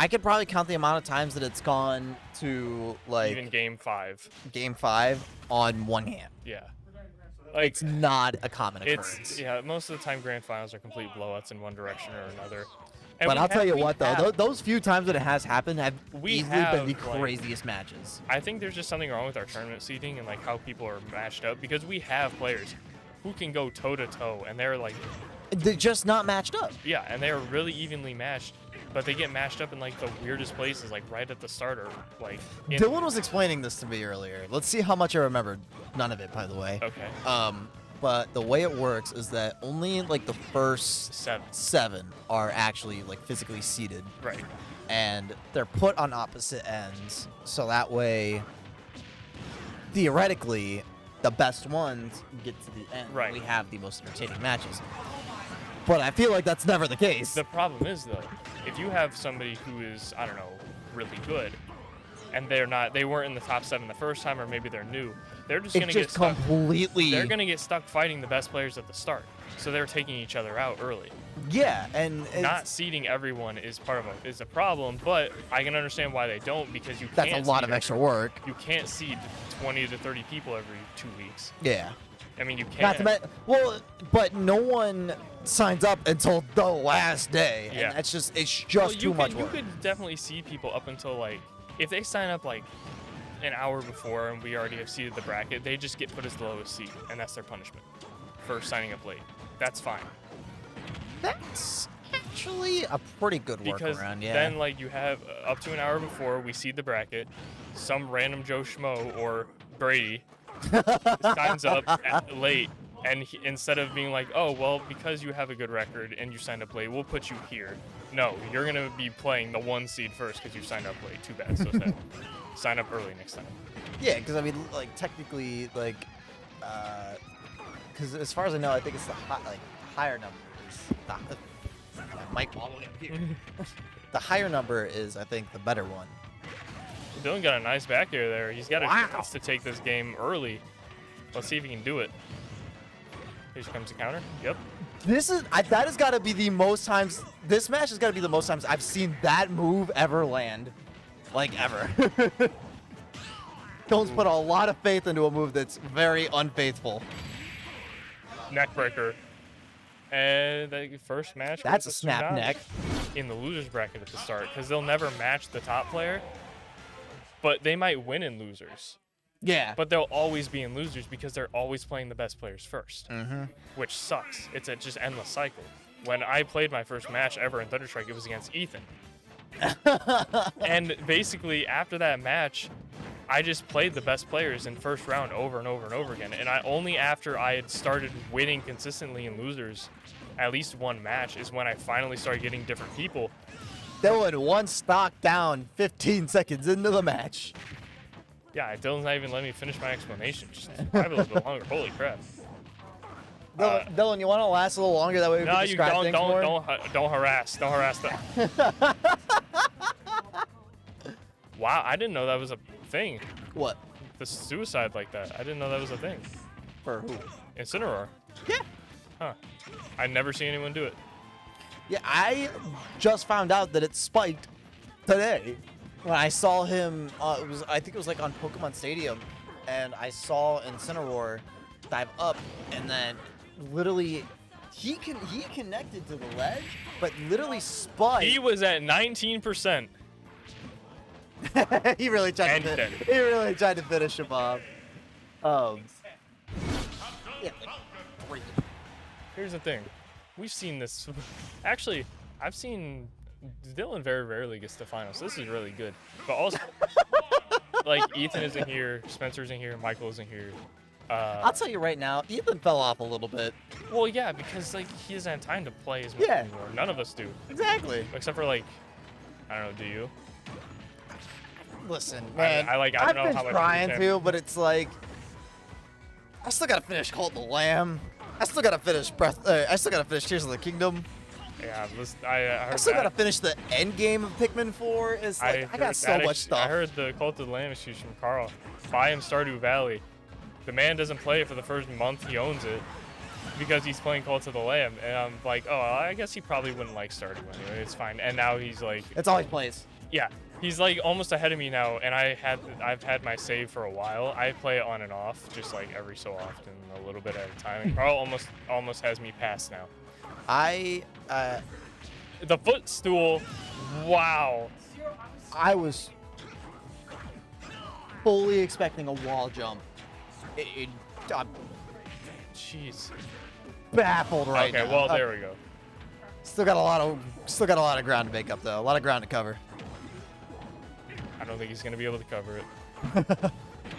I could probably count the amount of times that it's gone to like even game 5. Game 5 on one hand. Yeah. Like, It's not a common occurrence. Yeah, most of the time grand finals are complete blowouts in one direction or another. And but I'll tell you what, though, those few times that it has happened have easily been the craziest matches. I think there's just something wrong with our tournament seating and like how people are matched up, because we have players who can go toe-to-toe, and they're like... They're just not matched up. Yeah, and they're really evenly matched, but they get matched up in like the weirdest places, like right at the start or like... Dylan was explaining this to me earlier. Let's see how much I remembered. None of it, by the way. Okay. But the way it works is that only like the first seven are actually like physically seated. Right. And they're put on opposite ends, so that way, theoretically, the best ones get to the end. Right. We have the most entertaining matches. But I feel like that's never the case. The problem is, though, if you have somebody who is, I don't know, really good, and they weren't in the top 7 the first time, or maybe they're new, they're just going to get stuck. They're going to get stuck fighting the best players at the start. So they're taking each other out early. Yeah, and not seeding everyone is a problem, but I can understand why they don't, because you can't. That's a lot of extra work. You can't seed 20 to 30 people every 2 weeks. Yeah. I mean, you can't. But no one signs up until the last day. Yeah. And it's just too much work. You could definitely see people up until like, if they sign up like an hour before and we already have seeded the bracket, they just get put as the lowest seed, and that's their punishment for signing up late. That's fine. That's actually a pretty good workaround, yeah. Then like you have up to an hour before we seed the bracket, some random Joe Schmo or Brady signs up late, and instead of being like, oh, well, because you have a good record and you signed up late, we'll put you here. No, you're going to be playing the 1 seed first because you signed up late. Too bad. So sign up early next time. Yeah, because, I mean, like, technically, like, because as far as I know, I think it's the higher number. Mike all the way up here. The higher number is, I think, the better one. Dylan got a nice back air there. He's got a chance to take this game early. Let's see if he can do it. Here comes the counter. Yep. That has got to be the most times. This match has got to be the most times I've seen that move ever land, like ever. Dylan's put a lot of faith into a move that's very unfaithful. Neckbreaker. And the first match. That's a snap neck. In the losers bracket at the start, because they'll never match the top player, but they might win in losers. Yeah. But they'll always be in losers because they're always playing the best players first, which sucks. It's a just endless cycle. When I played my first match ever in Thunderstrike, it was against Ethan. And basically, after that match, I just played the best players in first round over and over and over again. And only after I had started winning consistently in losers, at least one match, is when I finally started getting different people. Dylan, one stock down 15 seconds into the match. Yeah, Dylan's not even letting me finish my explanation. Just drive a little bit longer. Holy crap. Dylan, you want to last a little longer? That way we can describe things more? Don't harass. Don't harass them. Wow, I didn't know that was a thing. What? The suicide like that. I didn't know that was a thing. For who? Incineroar. Yeah. Huh. I'd never seen anyone do it. Yeah, I just found out that it spiked today. When I saw him, I think it was like on Pokemon Stadium, and I saw Incineroar dive up, and then literally he connected to the ledge, but literally spiked. He was at 19%. He really tried to finish him off. Yeah. Here's the thing, we've seen this. Actually, I've seen. Dylan very rarely gets to finals. So this is really good. But also, like, Ethan isn't here, Spencer isn't here, Michael isn't here. I'll tell you right now, Ethan fell off a little bit. Well, yeah, because, like, he doesn't have time to play as much anymore. None of us do. Exactly. Except for, like, I don't know, do you? Listen, man, I've been trying to, but it's like, I still gotta finish Cult of the Lamb. I still gotta finish Tears of the Kingdom. Yeah, I heard I still gotta finish the end game of Pikmin 4. It's like I got so much stuff. I heard the Cult of the Lamb excuse from Carl. Buy him Stardew Valley. The man doesn't play it for the first month he owns it. because he's playing Cult of the Lamb, and I'm like, oh, I guess he probably wouldn't like Stardew anyway. It's fine. And now he's like, It's all he plays. yeah, he's like almost ahead of me now, and I've had my save for a while. I play it on and off, just like every so often, a little bit at a time. And Carl almost has me passed now. The footstool, wow. I was fully expecting a wall jump. I'm Jeez. baffled right now. Okay, well there we go. Still got a lot of ground to make up though. A lot of ground to cover. I don't think he's gonna be able to cover it.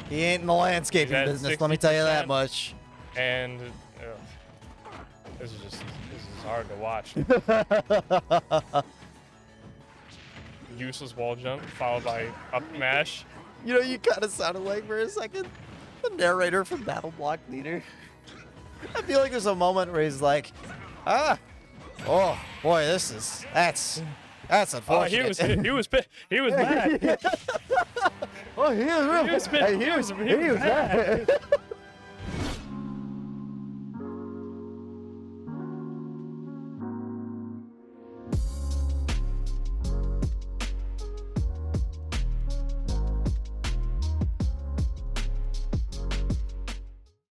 He ain't in the landscaping He's at business. Let me tell you that 60%. much. And this is hard to watch. Useless wall jump followed by up mash. You know, you kind of sounded like for a second the narrator from Battle Block Leader. I feel like there's a moment where he's like, oh boy, that's unfortunate. He was mad. Oh, he was real. He was He was mad.